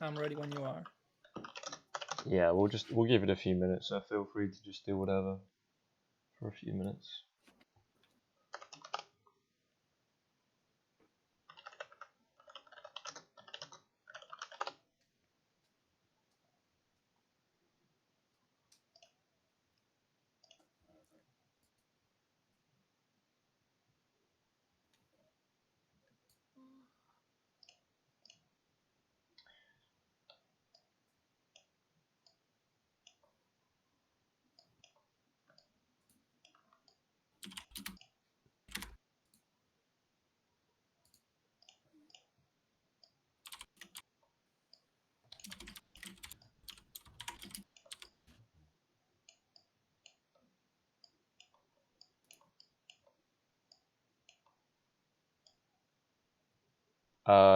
I'm ready when you are. Yeah, we'll give it a few minutes, so feel free to just do whatever for a few minutes.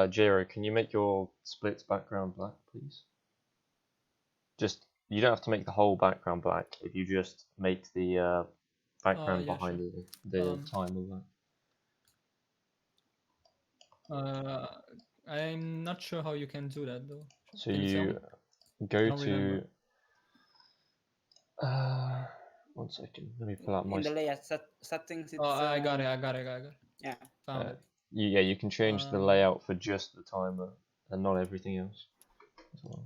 Jero, can you make your splits background black, please? Just, you don't have to make the whole background black. If you just make the background Yeah, behind sure. the timer black. I'm not sure how you can do that though. So Can you tell me? go don't to. remember. 1 second. Let me pull out my. In the layout settings, it's. I got it. Yeah. Found it. Yeah, you can change the layout for just the timer and not everything else as well.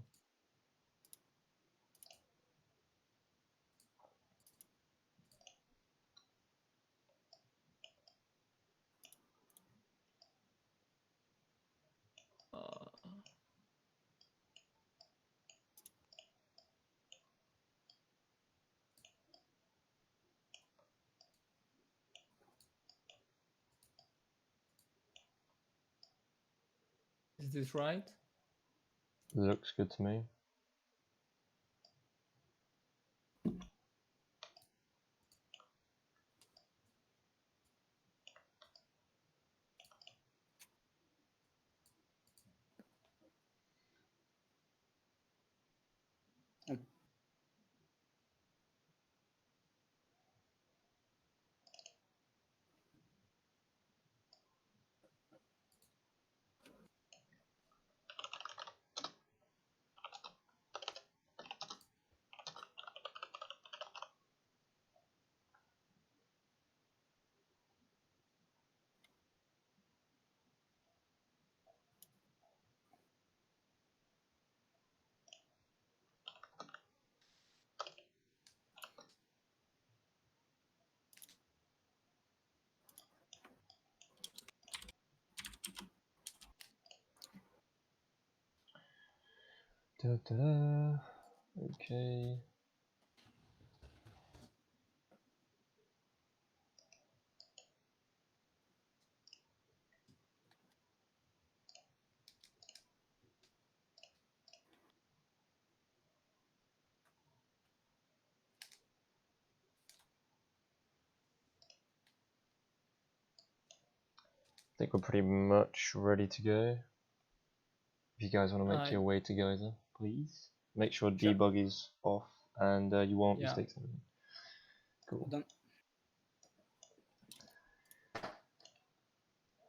Is this right? Looks good to me. Da-da-da. Okay. I think we're pretty much ready to go. If you guys want to make your way together, please make sure debug is off and you won't mistakes. Cool. Done.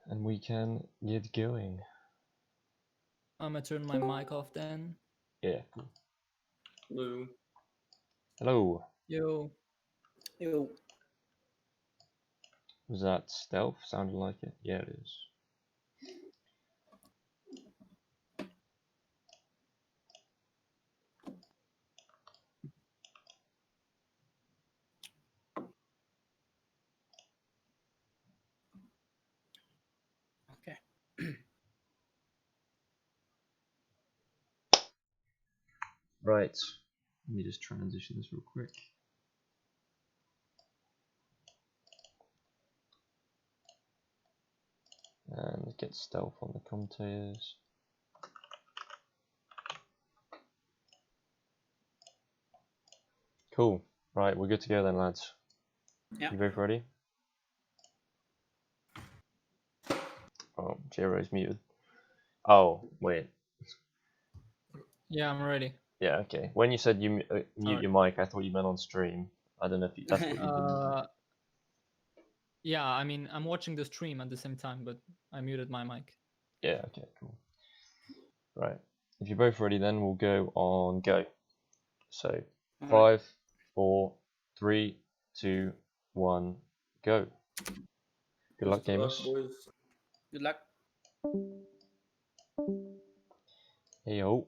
And we can get going. I'm gonna turn my mic off then. Yeah, cool. Hello. Hello. Yo. Was that stealth? Sounded like it. Yeah, it is. Okay. Right. Let me just transition this real quick. And get stealth on the commentators. Cool. Right, we're good to go then, lads. Yeah. You both ready? Oh, Jero's muted. Oh, wait. Yeah, I'm ready. Yeah, okay. When you said you mute your mic, I thought you meant on stream. I don't know if that's what you did. Yeah, I mean, I'm watching the stream at the same time, but I muted my mic. Yeah, okay, cool. Right. If you're both ready, then we'll go on go. So, Alright. 5, 4, 3, 2, 1, go. Good luck, gamers. Boys. Good luck. Hey yo.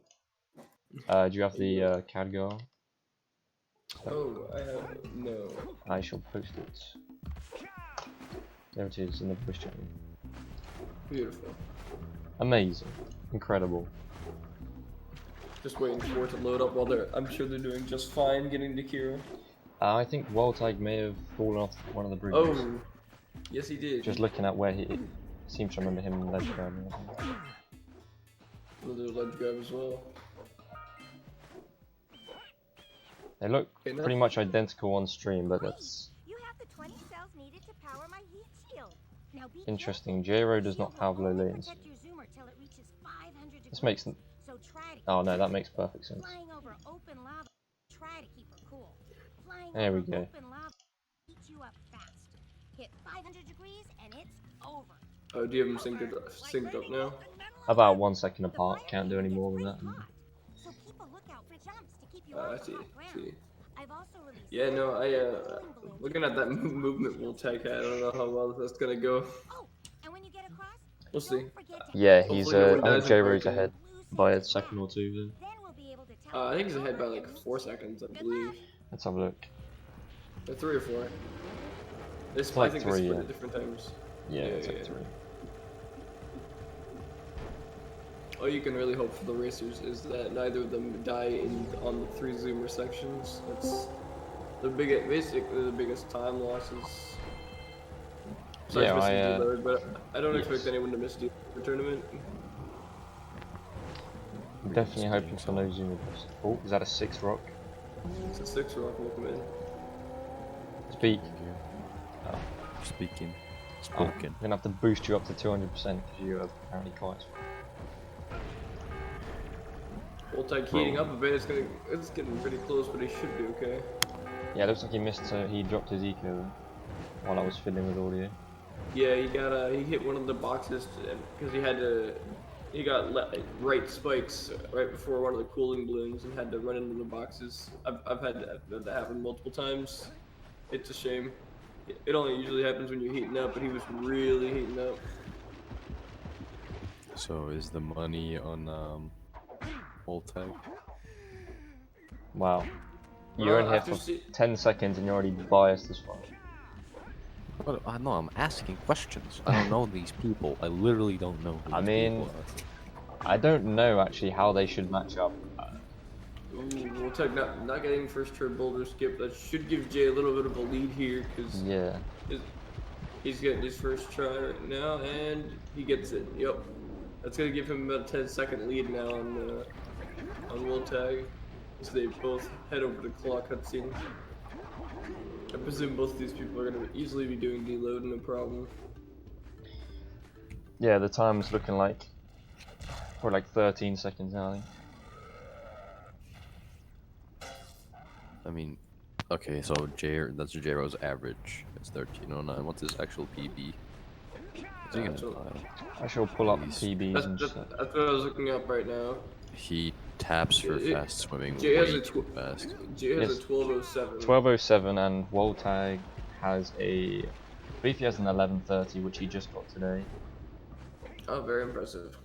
Do you have the CAD go on? Oh, I have no. I shall post it. There it is in the push channel. Beautiful. Amazing. Incredible. Just waiting for it to load up while I'm sure they're doing just fine getting to Kira. I think woltag may have fallen off one of the bridges. Oh, yes he did. Just looking at where he seems to remember him ledge grabbing. Another ledge grab as well. They look Okay, pretty much identical on stream, but that's You have the 20 cells needed to power my heat shield. Now be interesting. careful. Jayro does not Shield will have low only latency. protect your zoomer till it reaches 500 This makes degrees. So try to oh keep no, her that cool. makes perfect sense. Flying over open lava. Try to keep her cool. Flying There we over go. open lava heats you up fast. Hit 500 degrees and it's over. Oh, do you have them synced up now? About 1 second apart. Can't do any more than that. So keep a lookout for jumps to keep you I off the see. hot ground. I've also released Yeah, no, looking at that movement woltag, I don't know how well that's gonna go. Oh, and when you get across, We'll see. don't forget to Yeah, Hopefully he's no one I think dies in Jayro's fighting. ahead by a second or two. then we'll be able to tell I think he's ahead by like 4 seconds, I believe. Let's have a look. Or 3 or 4. This like I think 3, they split yeah. at different times. Yeah, it's like 3. All you can really hope for the racers is that neither of them die on the 3 zoomer sections. That's basically the biggest time losses. Besides Yeah, missing deload, but I don't yes. expect anyone to miss the tournament. I'm definitely hoping for no zoomer boost. Oh, is that a 6 rock? It's a 6 rock, welcome in. Speak. Speaking. I'm Spoken. gonna have to boost you up to 200% because you are apparently quite. Woltag heating up a bit, it's getting pretty close, but he should be okay. Yeah, it looks like he missed. He dropped his eco while I was fiddling with audio. Yeah, he hit one of the boxes because he got right spikes right before one of the cooling balloons and had to run into the boxes. I've had that happen multiple times. It's a shame. It only usually happens when you're heating up, but he was really heating up. So is the money on woltag? Wow. You're in here after for 10 seconds and you're already biased as fuck. Well, I know, I'm asking questions. I don't know these people. I literally don't know who I these mean, people are. I don't know actually how they should match up. Ooh, Woltag not getting first turn boulder skip. That should give Jay a little bit of a lead here because Yeah. he's getting his first try right now and he gets it. Yep, that's gonna give him about a 10-second lead now on Woltag. So they both head over to clock cutscene. I presume both of these people are gonna easily be doing deload, no problem. Yeah, the time's looking like for like 13 seconds now, I think. I mean, okay, so that's Jayro's average. It's 1309. What's his actual PB? Is he gonna die? I shall pull up Jeez. PBs and That's stuff. what I was looking up right now. He taps for fast swimming Jay has way a too fast. Jay has Yes. a 1207. 1207 and woltag has a. I believe he has an 1130, which he just got today. Oh, very impressive.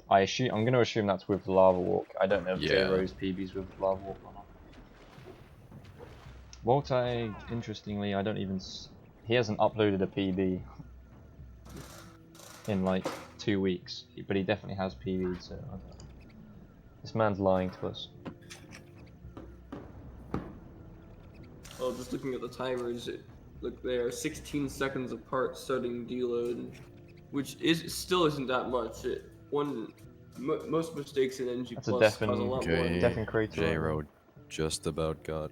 I'm going to assume that's with Lava Walk. I don't know if Yeah. J-Rose PB's with Lava Walk or not. Woltag, interestingly, I don't even. He hasn't uploaded a PB in like 2 weeks, but he definitely has PB. So I don't know. This man's lying to us. Oh, just looking at the timers, look, they are 16 seconds apart starting deload, which still isn't that much. Most mistakes in NG That's a Plus cause a deafening- lot more. Okay, Definitely creator. Jayro just about got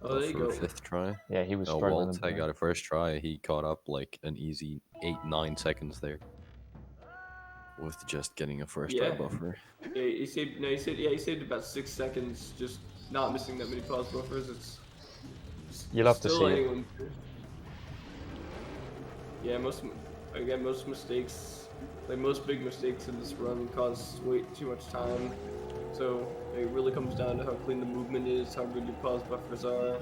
Oh, there you for go. 5th try. Yeah, he was No, struggling. woltag got a first try. He caught up like an easy 8-9 seconds there. With just getting a first try Yeah. buffer. Yeah, he saved about 6 seconds just not missing that many pause buffers. It's You'll have to still see it. Yeah, most mistakes like most big mistakes in this run cause way too much time. So it really comes down to how clean the movement is, how good your pause buffers are.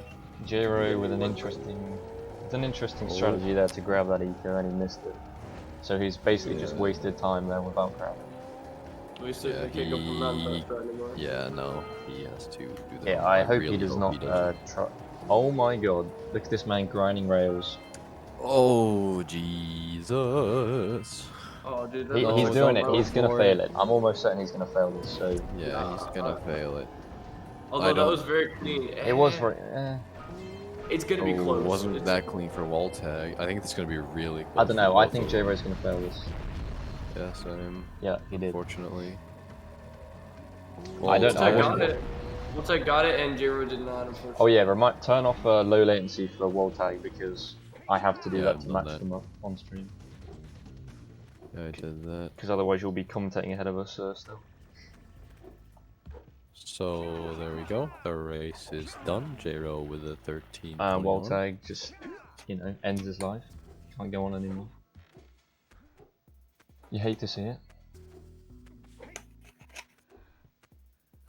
Jayro with an interesting strategy there to grab that eco, and he missed it. So he's basically just wasted time there without grabbing. We certainly can't go from that faster anymore. Yeah, no, he has to do that. Yeah, I hope really he does hope not he doesn't. try. Oh my god, look at this man grinding rails. Oh, Jesus. Oh, dude, He's No, doing don't it, go he's gonna for fail it. it. I'm almost certain he's gonna fail this, so... Yeah, he's gonna fail it. Although that was very clean. It was for... It's gonna be close. It wasn't that clean for woltag. I think it's gonna be really close. I don't know, for I both think of them. Jayro's gonna fail this. Yeah, same. Yeah, he did. Unfortunately. I don't know. Woltag got it. Woltag got it and Jayro did not, unfortunately. Oh yeah, turn off low latency for a woltag, because I have to do that I've to done match that. them up on stream. Yeah, I did that. Because otherwise you'll be commentating ahead of us still. So there we go. The race is done. Jayro with a 13. Woltag just, ends his life. Can't go on anymore. You hate to see it.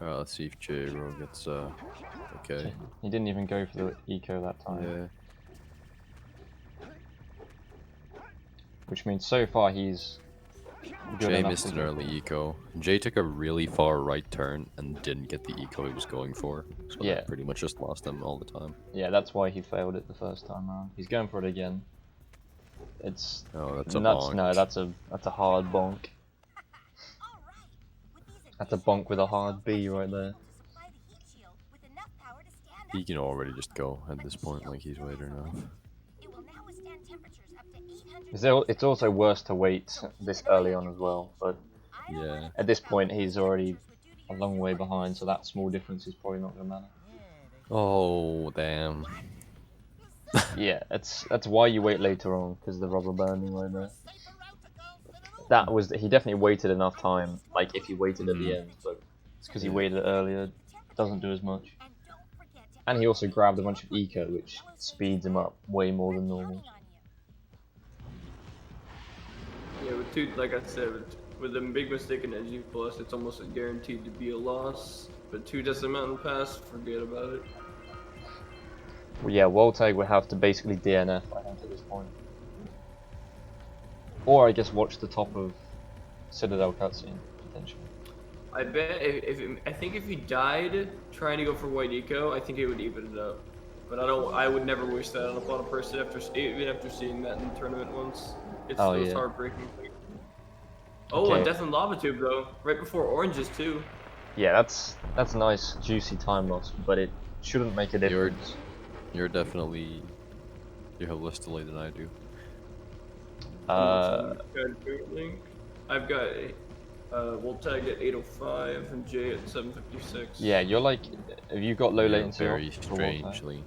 Alright, let's see if Jayro gets okay. He didn't even go for the eco that time. Yeah. Which means so far he's good Jay enough missed to an get- early eco. Jay took a really far right turn and didn't get the eco he was going for. So Yeah. that pretty much just lost him all the time. Yeah, that's why he failed it the first time around. He's going for it again. It's Oh, that's a nuts. bonk. No, that's a hard bonk. All right. With these That's a bonk with a hard B right there. to supply the heat shield with enough power to stand He up. can already just go at this point, like he's waited enough. It will now withstand temperatures up to 800. It's also worse to wait this early on as well, but Yeah. at this point he's already a long way behind, so that small difference is probably not going to matter. Oh, damn. Yeah, that's why you wait later on, because the rubber banding right there. He definitely waited enough time, like if he waited at the end, but it's because he waited earlier, doesn't do as much. And don't forget to And he also grabbed a bunch of eco, which speeds him up way more than normal. Yeah, with two, like I said, with a big mistake in Edgy Plus, it's almost guaranteed to be a loss. But 2 does the mountain pass, forget about it. Well, yeah, woltag would have to basically DNF, I think, at this point. Or I guess watch the top of Citadel cutscene, potentially. I bet I think if he died trying to go for white eco, I think it would even it up. But I would never wish that on a person even after seeing that in the tournament once. It's Oh, those yeah. heartbreaking things. Oh, Okay. and Death and Lava Tube though, right before Oranges too. Yeah, that's nice, juicy time loss, but it shouldn't make a difference. You have less delay than I do. I've got woltag at 8:05 and Jay at 7:56. Yeah, you're like, have you got low You're latency very off for woltag? strangely.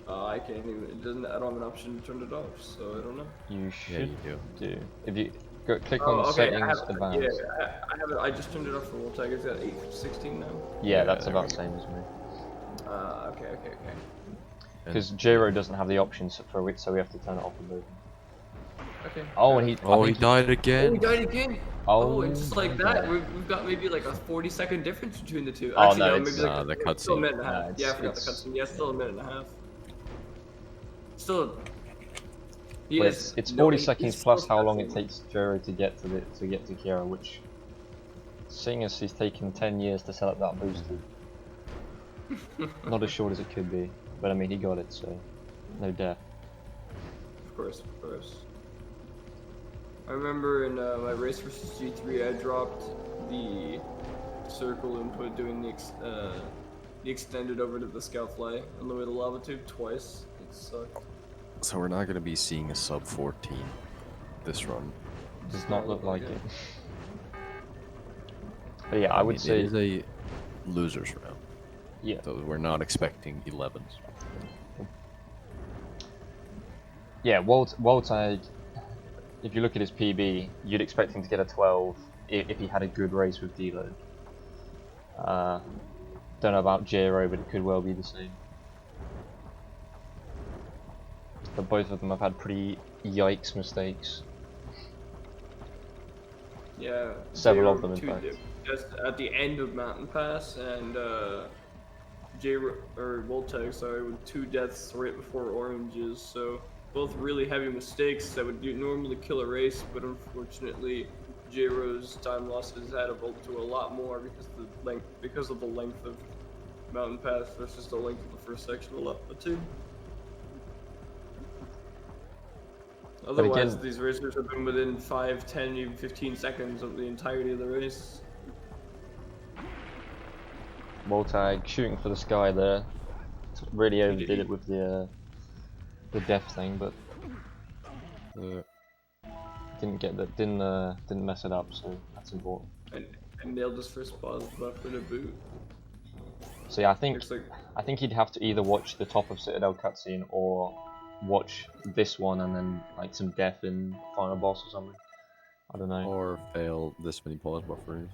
I can't even. It doesn't. I don't have an option to turn it off, so I don't know. You Yeah, should you do. do. If you click on okay. settings, advanced. Yeah, I have it. I just turned it off for woltag. It's at 8:16 now. Yeah, that's there about we the go. same as me. Okay. Because Jayro doesn't have the options for it, so we have to turn it off with both. Okay. Oh, and he. Oh, I he think died Oh, again. he died again. Oh, and just like my that, God. we've got maybe like a 40-second difference between the two. Oh, Actually, no, no, it's- maybe like Nah, the it's still a cutscene. minute and a Nah, half. Yeah, I forgot the it's- cutscene. Yeah, it's still a minute and a half. Still. He But is, it's no, 40 he's seconds still plus how long it cutscene. takes Jayro to get to Kiara, which, seeing as he's taken 10 years to set up that booster, not as short as it could be. But I mean, he got it, so no death. Of course. I remember in my race versus G3, I dropped the circle input doing the extended over to the scout fly on the way to lava tube twice. It sucked. So we're not gonna be seeing a sub 14 this run. Does not look like it. But yeah, I would It say, is a losers round. yeah. So we're not expecting 11s. Yeah, woltag, if you look at his PB, you'd expect him to get a 12 if he had a good race with deload. Don't know about Jayro, but it could well be the same. But both of them have had pretty yikes mistakes. Yeah. Several of J-Ro them, in fact. just at the end of Mountain Pass, and woltag, sorry, with 2 deaths right before oranges. So both really heavy mistakes that would normally kill a race, but unfortunately, J-Ro's time losses had up to a lot more because of the length of Mountain Pass versus the length of the first section of the 2. Otherwise, these racers have been within 5, 10, even 15 seconds of the entirety of the race. woltag shooting for the sky there. Really overdid it with the death thing, but didn't mess it up, so that's important. And nailed his first pause buffer to boot. So yeah, I think he'd have to either watch the top of Citadel cutscene or watch this one and then like some death in final boss or something. I don't know. Or fail this many pause buffers.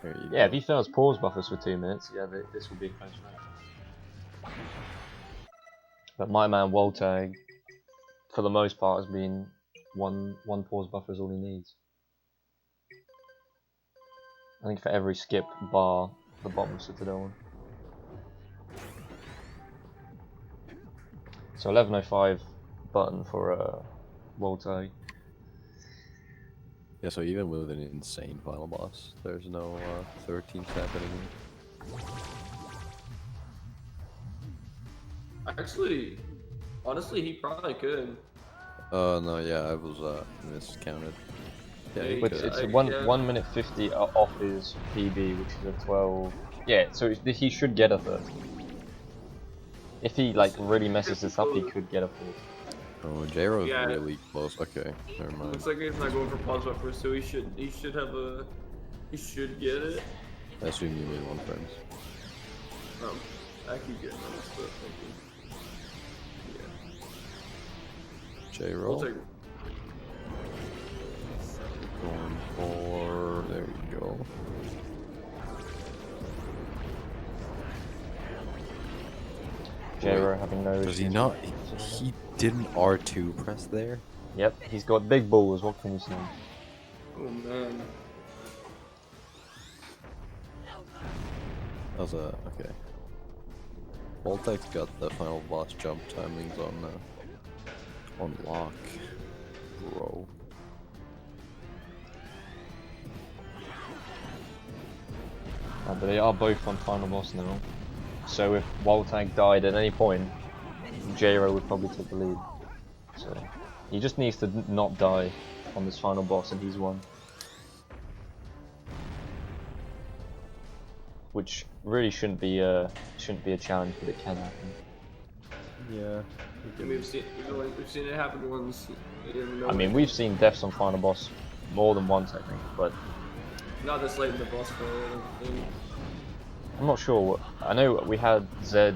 There you Yeah, go. if he fails pause buffers for 2 minutes, yeah, this would be a close match. But my man woltag, for the most part, has been one pause buffer is all he needs. I think for every skip bar the bottom of Citadel one. So 11:05 button for woltag. Yeah, so even with an insane final boss, there's no 13th happening. Actually, honestly, he probably could. No, yeah, I was miscounted. Yeah, he Which could. it's I- 1 minute 50 off his PB, which is a 12. Yeah, so he should get a 30. If he like really messes this up, he could get a 40. Oh, J-Ro's Yeah. really close. Okay, never mind. Looks like he's not going for pause buffer, so he should get it. I assume you made 1 friends. I keep getting all this stuff. Thank you. Yeah. J-Roll. We'll take. Going for... There we go. Jero having no Does he issues. not? He didn't R2 press there? Yep, he's got big balls, what can you say? Oh man. That was a... Okay. Voltag's got the final boss jump timings on lock. Bro. But they are both on final boss now. So if woltag died at any point, Jero would probably take the lead. So he just needs to not die on this final boss and he's won. Which really shouldn't be a challenge, but it can happen. Yeah. And we've seen it happen once. I mean, we've seen deaths on final boss more than once, I think, but Not this late in the boss fight. I don't think. I'm not sure. I know we had Zed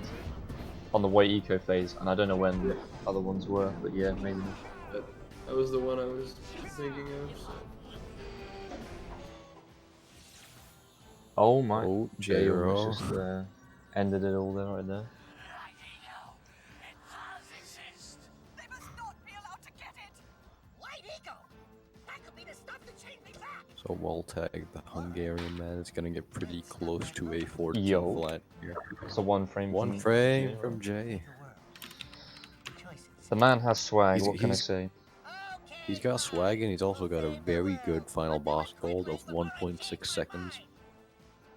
on the Way Eco phase, and I don't know when the other ones were, but yeah, maybe. That was the one I was thinking of. So. Oh my! Oh, J-Ro J-Ro. just ended it all there, right there. They must not be allowed to get it! White ego! That could be the stuff that chained me back! So Voltag, the Hungarian man, is gonna get pretty close to a 14 Yo. flat here. So 1 frame. One from frame J-Ro. from Jay. The man has swag. He's- what can I he's- say? He's got swag and he's also got a very good final boss gold of 1.6 seconds.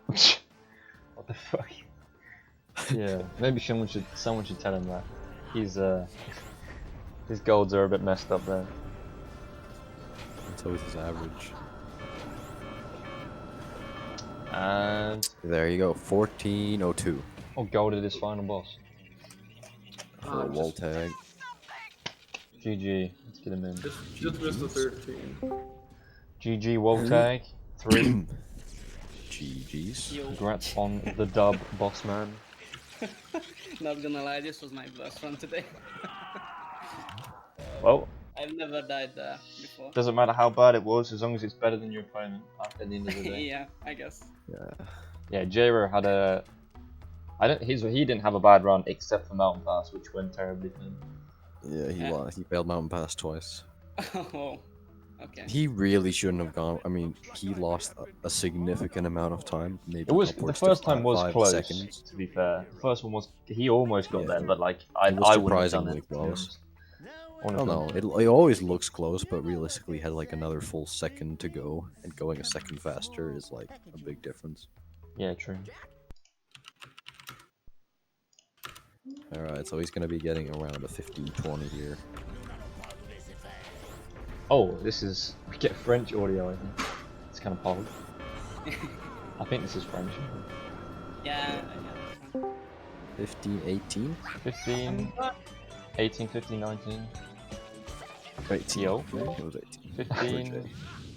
What the fuck? Yeah, maybe someone should tell him that. He's his golds are a bit messed up there. That's always his average. And There you go, 1402 oh, golded his final boss. for Voltag. GG. Let's get him in. Just missed the 13. GG woltag 3. GG's. Yo, Congrats on the dub, boss man. not gonna lie, this was my best run today. Well, I've never died before. doesn't matter how bad it was, as long as it's better than your opponent at the end of the day. Yeah, I guess. Yeah. Yeah, Jero had a. He didn't have a bad run except for Mountain Pass, which went terribly for him. Yeah, he Yeah. lost. He failed Mountain Pass twice. Oh, Okay. He really shouldn't have gone. I mean, he lost a significant amount of time. Maybe It was the upwards first to time was 5 close. seconds. To be fair, the first one was he almost got Yeah. there, but like It was I wouldn't have done surprisingly it. To be close. honest. I Oh wouldn't have no, done it always looks close, but realistically had like another full second to go, and going a second faster is like a big difference. Yeah, true. Alright, so he's gonna be getting around a 15-20 here. Oh, this is we get French audio. I think it's kind of powered. I think this is French. Yeah. 15, 18? 15, 18, 15, 19. 18. Yo. Yeah, it was 18. 15.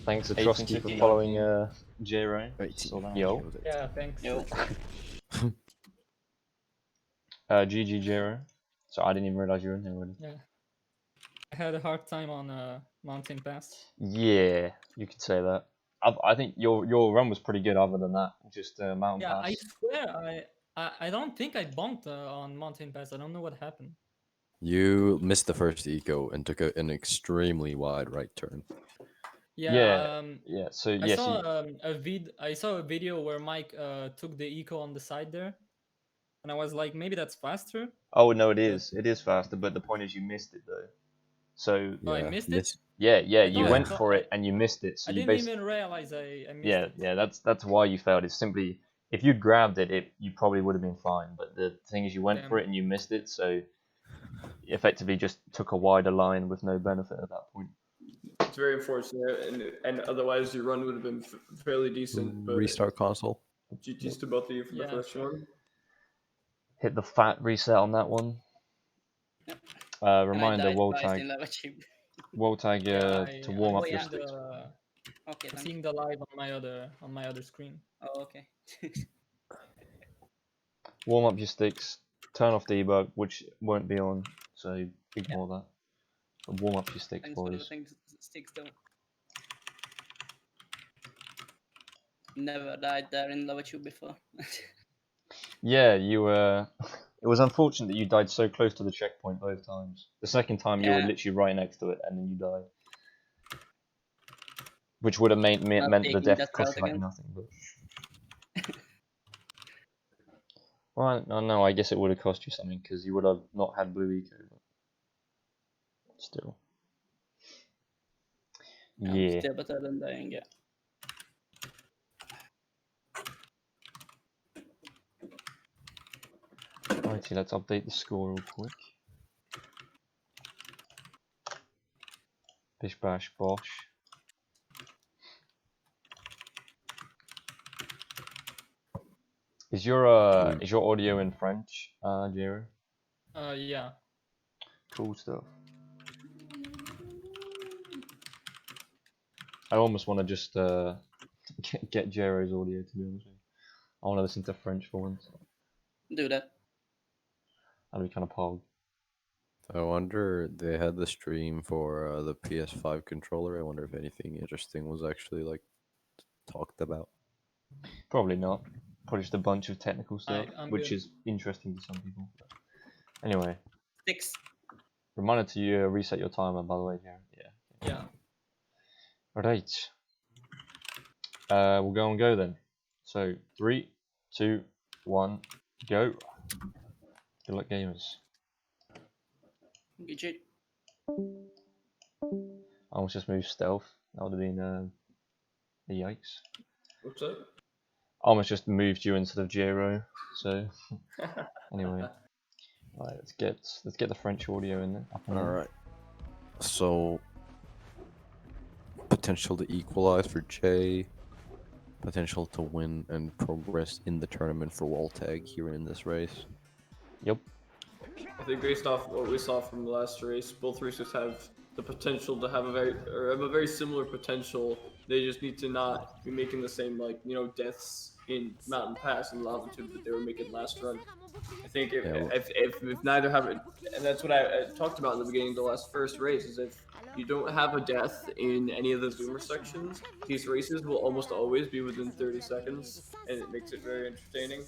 Thanks to 18, Trosky for 15, following J-Ray. 18. Yo. It was 18. Yeah, thanks. Yo. GG J-Ray. So I didn't even realize you were in here already. Yeah. I had a hard time on Mountain Pass. Yeah, you could say that. I think your run was pretty good other than that. Just Mountain Yeah, Pass. I swear I don't think I bumped on Mountain Pass. I don't know what happened. You missed the first eco and took an extremely wide right turn. Yeah. Yeah. Yeah. So I yes. saw I saw a video where Mike took the eco on the side there, and I was like, maybe that's faster. Oh no, it is. It is faster, but the point is you missed it though. So Oh, I missed it. yeah, I you thought- went I thought for it I- and you missed it. So I you didn't basically even realize I missed yeah, it. yeah. That's why you failed. It's simply if you'd grabbed it, you probably would have been fine. But the thing is, you went for Damn. it and you missed it. So you effectively just took a wider line with no benefit at that point. It's very unfortunate, and otherwise your run would have been fairly decent. But Restart console. GG's to both of you for the Yeah, first sure. one. Hit the fat reset on that one. Yep. Reminder: And I died twice in woltag, lava tube. woltag to warm up your I'm sticks. Okay, thank you. seeing the live on my other screen. Oh, okay. Warm up your sticks. Turn off debug, which won't be on, so ignore that. But warm up your sticks, Thanks for boys. everything, sticks though. Never died there in lava tube before. Yeah, you it was unfortunate that you died so close to the checkpoint both times. The second time you were Yeah. literally right next to it and then you died. Which would have meant the taking death that cost route you like again. nothing, but well, no, I guess it would have cost you something because you would have not had blue eco, but still. Yeah. Still better than dying, yeah. Righty, let's update the score real quick. Bish bash bosh. Is your audio in French, Jiro? Yeah. Cool stuff. I almost want to just get Jiro's audio, to be honest with you. I want to listen to French for once. Do that. That'd be kind of pog. I wonder, they had the stream for the PS5 controller. I wonder if anything interesting was actually like talked about. Probably not. Probably just a bunch of technical stuff, I'm which good. is interesting to some people. But anyway, Sticks. reminder to you reset your timer, by the way, Jiro. Yeah. Yeah. Right. We'll go then. So 3, 2, 1, go. Good luck, gamers. GG. I almost just moved stealth. That would have been a yikes. What's up? I almost just moved you instead of Jiro. So anyway, right, let's get the French audio in there. All right. So potential to equalize for Jay. Potential to win and progress in the tournament for woltag here in this race. Yep. I think based off what we saw from the last race, both races have the potential to have a very similar potential. They just need to not be making the same deaths in Mountain Pass and Lava Tube that they were making last run. I think if neither have it, and that's what I talked about in the beginning of the first race, is if you don't have a death in any of the zoomer sections, these races will almost always be within 30 seconds, and it makes it very entertaining.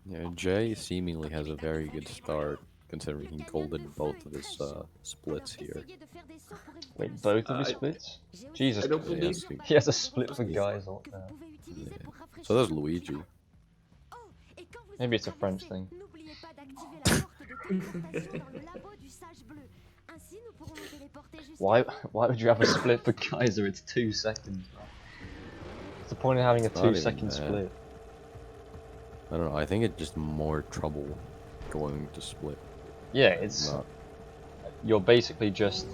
Yeah, Jay seemingly has a very good start, considering he golded both of his splits here. Wait, both of his I- splits? Jesus, I don't Yeah, believe. so- he has a split for guys. What the hell? yeah. So there's Luigi. Maybe it's a French thing. Why would you have a split for Kaiser? It's 2 seconds. What's the point of having a It's not even 2-second that. split? I don't know. I think it's just more trouble going to split. Yeah, it's Not, you're basically just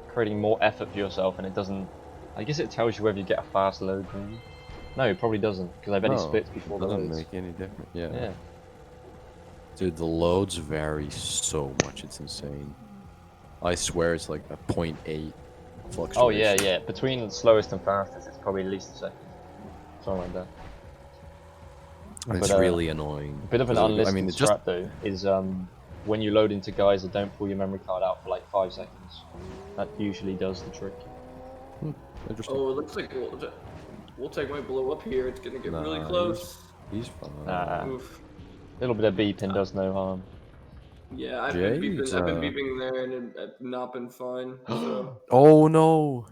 creating more effort for yourself, and it doesn't. I guess it tells you whether you get a fast load. Maybe. No, it probably doesn't, because I've any no, splits before it the doesn't loads. make any difference. Yeah. Yeah. Dude, the loads vary so much. It's insane. I swear it's like a 0.8 fluctuation. Oh yeah, yeah. Between slowest and fastest, it's probably at least a second. Something like that. And it's But, really annoying. A bit of an 'cause, unlisted I mean, it's strat just though is when you load into Geyser, don't pull your memory card out for like 5 seconds. That usually does the trick. interesting. Oh, it looks like woltag might blow up here. It's gonna get really Nah, close. He's fine. A Oof. little bit of beeping does no harm. Yeah, I've Jay, been beeping. it's, I've been beeping there, and I've not been fine. So Oh no!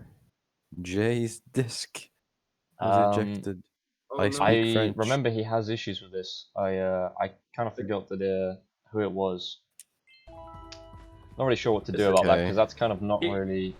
Jay's disc was Um, ejected. oh, I no. speak I French. remember he has issues with this. I kind of forgot that who it was. Not really sure what to do It's about that okay. because that's kind of not He- really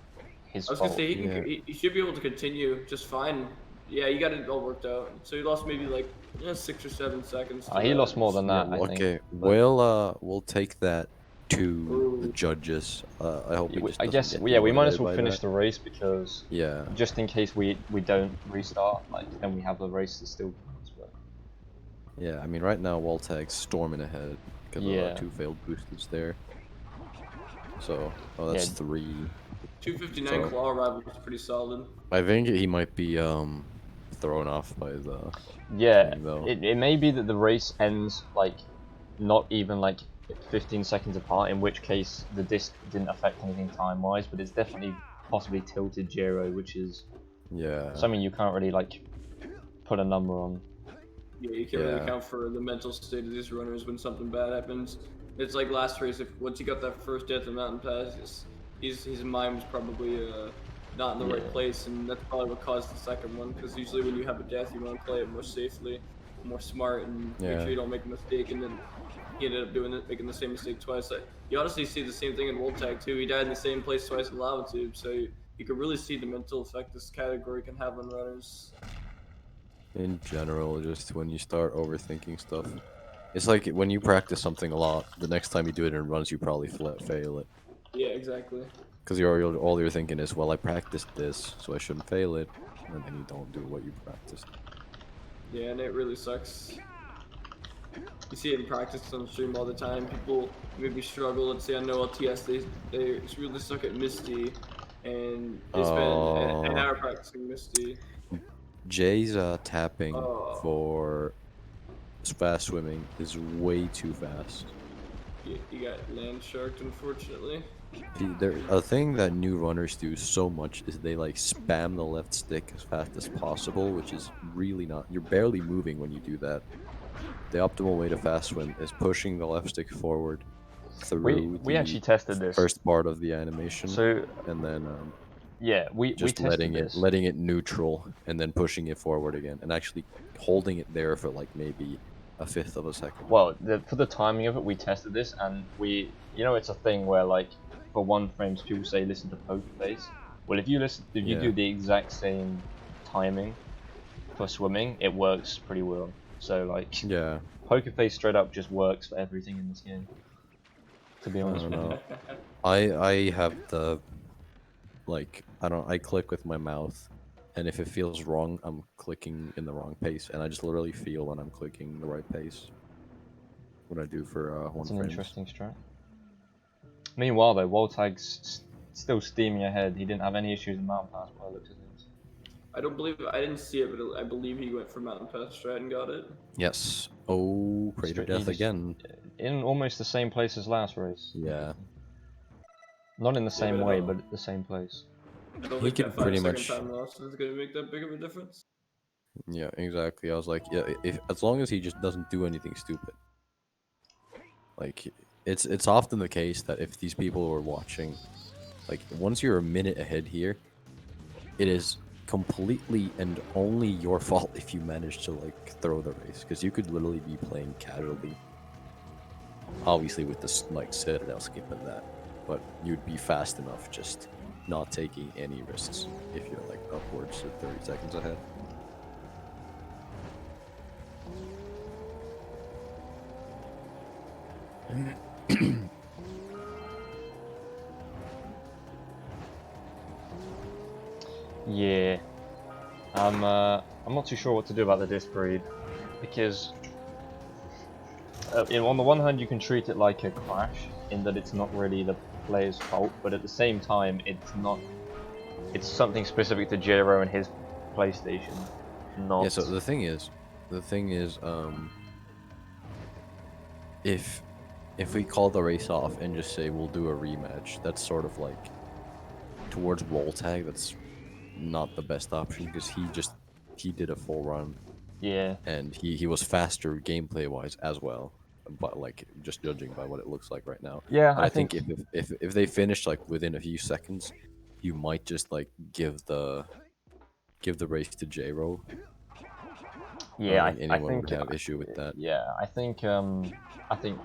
his I was gonna fault. say Yeah. he should be able to continue just fine. Yeah, you got it all worked out. So he lost maybe like 6 or 7 seconds. to He that. lost more than that, I think. Okay, but- we'll take that to the Ooh. judges. I hope he just I doesn't guess get yeah, we might as demotivated well by finish that. the race because Yeah. just in case we don't restart, like then we have the race that still counts. But Yeah, I mean, right now, Woltag's storming ahead because Yeah. of 2 failed boosters there. So, that's Yeah. 3. 259 So- claw arrival was pretty solid. I think he might be thrown off by the yeah, thing, though. it may be that the race ends like not even like 15 seconds apart, in which case the disc didn't affect anything time wise, but it's definitely possibly tilted Jero, which is Yeah. something you can't really like put a number on. Yeah, you can't really Yeah. account for the mental state of these runners when something bad happens. It's like last race. If once he got that first death in Mountain Pass, his mind was probably not in the right Yeah. place, and that's probably what caused the second one. Because usually when you have a death, you want to play it more safely, more smart, and make Yeah. sure you don't make a mistake. And then he ended up doing it, making the same mistake twice. Like, you honestly see the same thing in woltag too. He died in the same place twice in lava tube, so you could really see the mental effect this category can have on runners. In general, just when you start overthinking stuff. It's like when you practice something a lot, the next time you do it in runs, you probably fail it. Yeah, exactly. Because all you're thinking is, well, I practiced this, so I shouldn't fail it. And then you don't do what you practiced. Yeah, and it really sucks. You see it in practice on stream all the time. People maybe struggle. Let's say on no LTS, they really suck at Misty, and they spend an hour practicing Misty. Jay's tapping Oh. for fast swimming is way too fast. You got land sharked, unfortunately. A thing that new runners do so much is they like spam the left stick as fast as possible, which is really not. You're barely moving when you do that. The optimal way to fast swim is pushing the left stick forward through We the actually tested this. first part of the animation, So and then yeah, we just tested this. letting it neutral, and then pushing it forward again, and actually holding it there for like maybe a fifth of a second. Well, for the timing of it, we tested this, and it's a thing where like for 1 frames people say listen to poker face. Well, if you do Yeah. the exact same timing for swimming, it works pretty well. So like Yeah, poker face straight up just works for everything in this game. To be I honest don't with you. know. I have the I click with my mouth, and if it feels wrong, I'm clicking in the wrong pace, and I just literally feel when I'm clicking the right pace. What I do for 1 It's an frame. interesting strat. Meanwhile though, woltag's still steaming ahead. He didn't have any issues in Mountain Pass by the looks of things. I didn't see it, but I believe he went for Mountain Pass strat and got it. Yes. Oh, crater He death just- again. In almost the same place as last race. Yeah. Not in the same but way, no. but at the same place. I don't He think could that pretty 5 second much- time loss is going to make that big of a difference. Yeah, exactly. I was like, yeah, if as long as he just doesn't do anything stupid. Like, it's often the case that if these people are watching, like once you're a minute ahead here, it is completely and only your fault if you manage to like throw the race, because you could literally be playing casually. Obviously with this like Citadel skip and that, but you'd be fast enough just not taking any risks if you're like upwards of 30 seconds ahead. Yeah. I'm not too sure what to do about the disc breed, because on the one hand you can treat it like a crash in that it's not really the player's fault, but at the same time it's not. It's something specific to Jiro and his PlayStation, not. Yeah, so the thing is, if we call the race off and just say we'll do a rematch, that's sort of like towards woltag. That's not the best option because he did a full run Yeah. and he was faster gameplay wise as well, but like just judging by what it looks like right now. Yeah, But I I think think. if they finish like within a few seconds, you might just like give the race to J-Ro. I Yeah, don't I, think I anyone think. would have issue with that. Yeah, I think. I think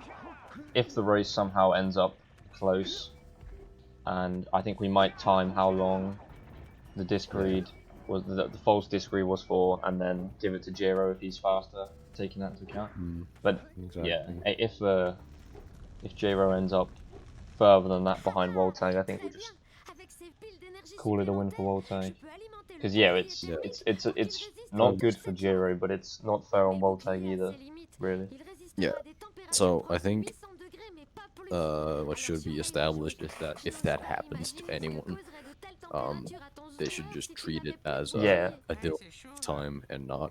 if the race somehow ends up close, and I think we might time how long the disc Yeah. read was, the false disc read was for, and then give it to Jiro if he's faster, taking that into account. But yeah, Exactly. if Jiro ends up further than that behind Woltag, I think we'll just call it a win for Woltag. Because yeah, it's not good for Jiro, but it's not fair on Woltag either, really. Yeah. So I think what should be established is that if that happens to anyone, they should just treat it as Yeah, a deal of time and not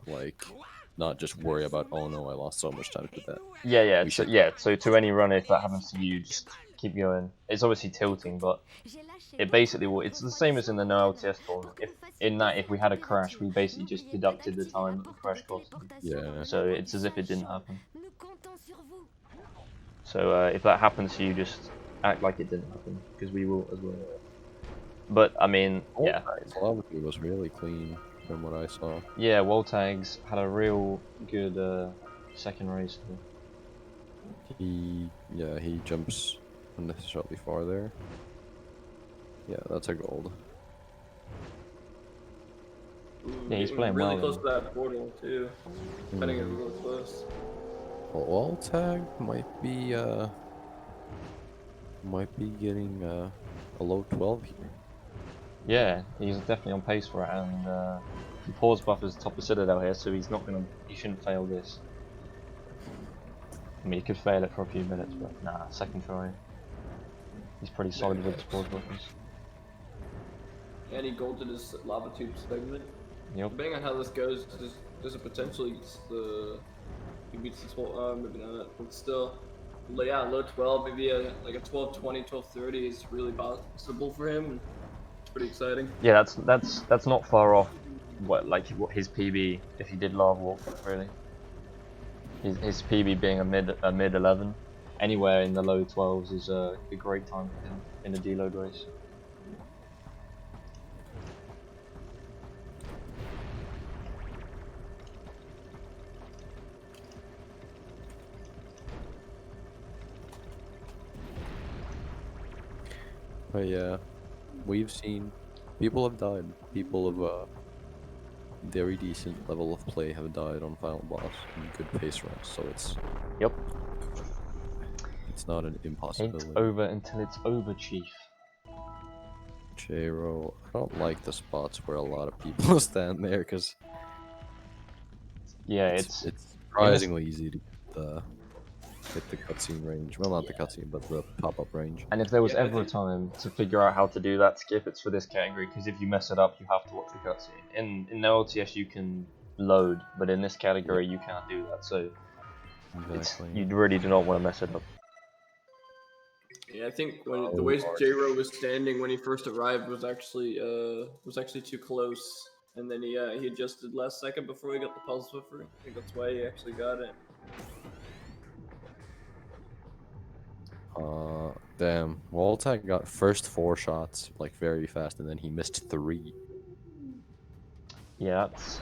just worry about, oh no, I lost so much time to that. yeah. We So should yeah, so to any runner, if that happens to you, just keep going. It's obviously tilting, but it basically will. It's the same as in the no LTS tournament. If we had a crash, we basically just deducted the time that the crash cost. Yeah. So it's as if it didn't happen. So if that happens to you, just act like it didn't happen, because we will as well. But I mean, yeah, Woltag was really clean from what I saw. yeah. Woltag's had a real good second race. He jumps unnecessarily far there. Yeah, that's a gold. Yeah, he's Getting playing really well. close to that portal too. Cutting it real close. Well, Woltag might be getting a low 12 here. Yeah, he's definitely on pace for it, and he pause buffers top of Citadel here, so he's not gonna. He shouldn't fail this. I mean, he could fail it for a few minutes, but nah, second try. He's pretty solid with his pause buffers. And he golded his lava tube segment. Yep. Depending on how this goes, there's a potential he beats the 12, maybe not, but still. Yeah, low 12, maybe like a 12-20, 12-30 is really possible for him. It's pretty exciting. Yeah, that's not far off what his PB if he did Lava Walk, really. His PB being a mid 11, anywhere in the low 12s is a great time for him in a deload race. But yeah, we've seen people have died. People of very decent level of play have died on final boss in good pace runs. So Yep. it's not an impossibility. Ain't over until it's over, Chief. J-Ro, I don't like the spots where a lot of people stand there because Yeah, it's surprisingly easy to hit the cutscene range. Well, not the cutscene, but the pop-up range. And if there was ever a time to figure out how to do that skip, it's for this category, because if you mess it up, you have to watch the cutscene. In the LTS, you can load, but in this category, you can't do that. So you really do not want to mess it up. Yeah, I think the way J-Ro was standing when he first arrived was actually too close, and then he adjusted last second before he got the pulse buffer. I think that's why he actually got it. Damn. Woltag got first 4 shots like very fast, and then he missed 3. Yeah, that's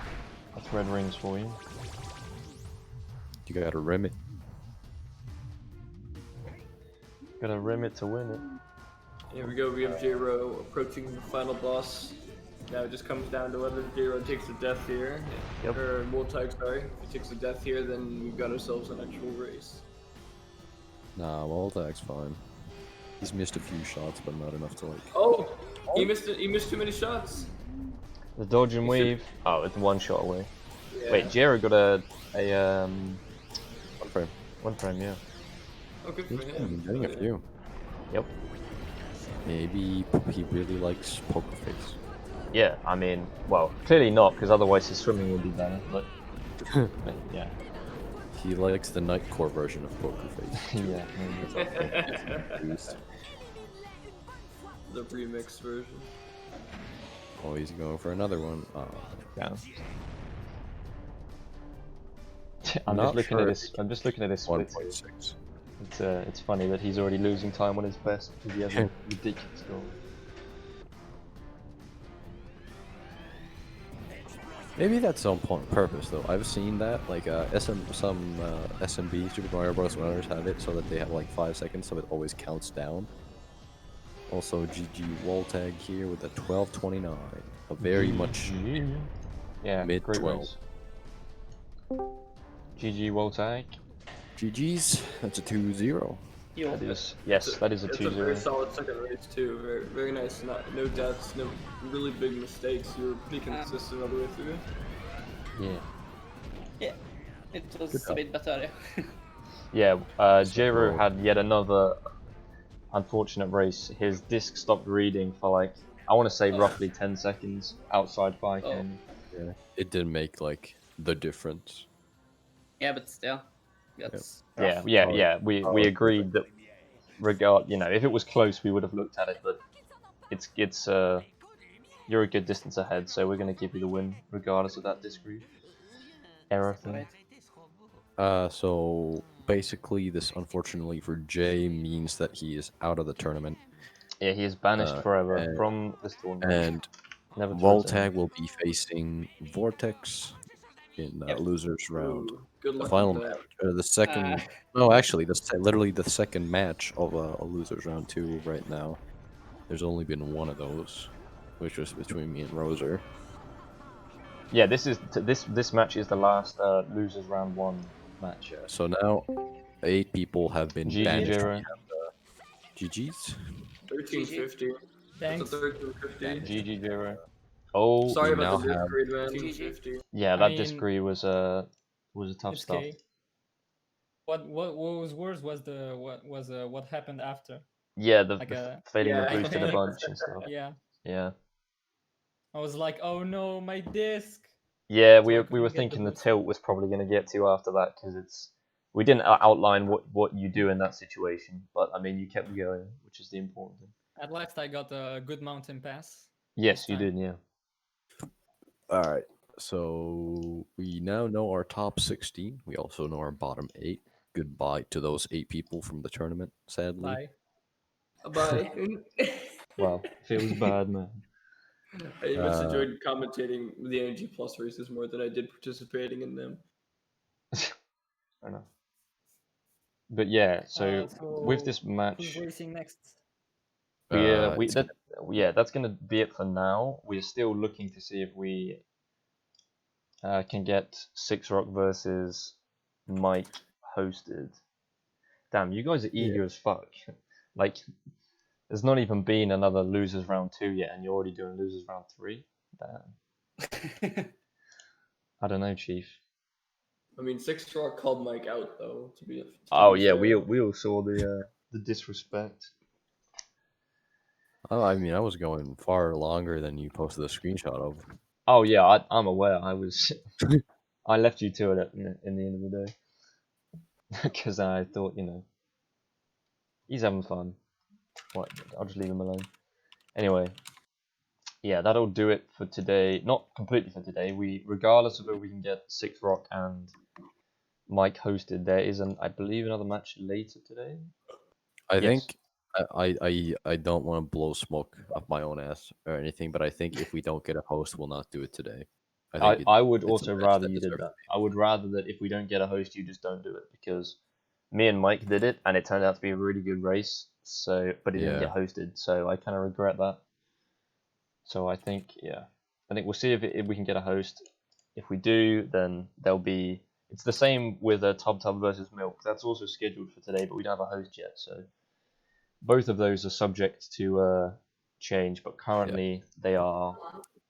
red rings for you. You gotta rim it. Gotta rim it to win it. Here we go, we have J-Ro approaching the final boss. Now it just comes down to whether J-Ro takes a death here, Yep. or Woltag, sorry. If he takes a death here, then we've got ourselves an actual race. Nah, Woltag's fine. He's missed a few shots, but not enough to like. Oh! He missed it. He missed too many shots. The dodge and weave. Oh, it's 1 shot away. Yeah. Wait, Jero got a One frame. 1 frame, yeah. Oh, good for He's him. getting a few. Yep. Maybe he really likes Poker Face. Yeah, I mean, well, clearly not, because otherwise his swimming would be better. But yeah, He likes the Nightcore version of Poker Face. yeah. Maybe. The remix version. Oh, he's going for another one. Yeah. I'm Not just looking sure at if this. I'm just looking at this split. 1.6. It's funny that he's already losing time on his best because he has a ridiculous goal. Maybe that's on purpose though. I've seen that like some SMB Super Mario Bros. Runners have it so that they have like 5 seconds, so it always counts down. Also, GG Woltag here with a 12:29, a very much Yeah, mid great 12. race. GG Woltag. GG's. That's a 2-0. Yo. That is, yes, that is a It's a very 2-0. solid second race too. Very, very nice. No deaths, no really big mistakes. You were pretty consistent all the way through. Yeah. Yeah. It was Good a job. bit better. Yeah, Jero had yet another unfortunate race. His disc stopped reading for like, I want to say roughly 10 seconds outside 5K. Oh. Yeah. It didn't make like the difference. Yeah, but still. That's Yeah, rough. yeah. We agreed that if it was close, we would have looked at it, but it's you're a good distance ahead, so we're gonna give you the win regardless of that disc read error thing. Right. So basically, this unfortunately for Jay means that he is out of the tournament, Yeah, he is banished forever and- from this tournament. and Never to return. Woltag will be facing Vortex in Yep. losers round. Ooh, good The luck final with match, that. the second. No, actually, literally the second match of a losers round 2 right now. There's only been one of those, which was between me and Roser. Yeah, this match is the last losers round 1 match. So now, 8 people have been GG banished. Jero. GG's. 1350. Thanks. That's a 1350. GG Jero. Oh, Sorry we about the now disc have- read, man. GG. 50. yeah, I that mean, disc read was a tough It's stuff. K. What was worse was what happened after. Yeah, the Like a fading the Yeah. boost in a bunch and stuff. yeah. Yeah. I was like, oh no, my disc. Yeah, So I we were couldn't get the thinking the boost. tilt was probably going to get to you after that because we didn't outline what you do in that situation, but I mean you kept going, which is the important thing. At last, I got a good mountain pass. Yes, This you time. did. Yeah. All right. So we now know our top 16. We also know our bottom 8. Goodbye to those 8 people from the tournament, sadly. Bye. Bye. Wow, feels bad, man. I just enjoyed commentating the Energy Plus races more than I did participating in them. I know. But yeah, so with So this who's match, racing next? that's gonna be it for now. We're still looking to see if we can get Six Rock versus Mike hosted. Damn, you guys are eager as fuck. Like, there's not even been another losers round 2 yet, and you're already doing losers round 3. Damn. I don't know, Chief. I mean, Six Rock called Mike out though. To be Yeah, fair. we all saw the disrespect. Oh, I mean, I was going far longer than you posted a screenshot of. Oh yeah, I'm aware. I left you to it in the end of the day because I thought he's having fun. What? I'll just leave him alone. Anyway, yeah, that'll do it for today. Not completely for today. Regardless of whether we can get Six Rock and Mike hosted, there is I believe another match later today. I Yes. think I don't want to blow smoke up my own ass or anything, but I think if we don't get a host, we'll not do it today. I think I would it's a also match rather that you did deserves that. to be. I would rather that if we don't get a host, you just don't do it, because me and Mike did it and it turned out to be a really good race. So, but it didn't get Yeah. hosted, so I kind of regret that. So I think, yeah, I think we'll see if we can get a host. If we do, then there'll be. It's the same with a Tub Tub versus Milk. That's also scheduled for today, but we don't have a host yet. So both of those are subject to change, but currently they are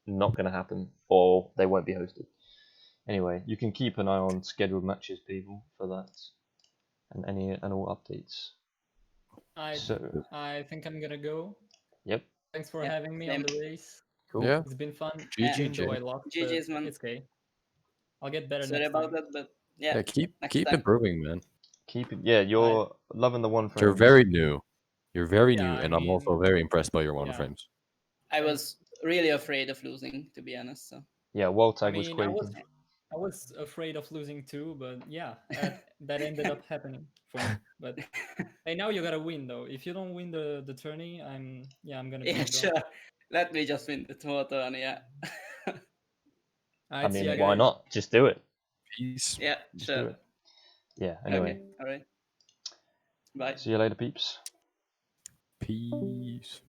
not going to happen, or they won't be hosted. Anyway, you can keep an eye on scheduled matches, people, for that, and any and all updates. I So, I think I'm gonna go. yep, Thanks for Yep, having me on same. the race. cool. Yeah. It's been fun, Yeah. even though GG, I lost, but GG's, man. it's okay. I'll get better Sorry next about time. that, but yeah, Yeah, next keep time. improving, man. Keep it. Yeah, Alright. you're loving the one You're frames. very new. You're very Yeah, new, I and I'm also mean, very impressed by your one yeah. frames. I was really afraid of losing, to be honest. So Yeah, I woltag was mean, quaking. I was afraid of losing too, but yeah, that ended up happening for me. But hey, now you gotta win though. If you don't win the tourney, I'm gonna yeah, be gone. sure. Let me just win the total, and yeah. I Alright, see ya mean, why guys. not? Just do it. Peace. Yeah, Just do sure. it. Yeah. Okay, Anyway, alright. Bye. see you later, peeps. Peace.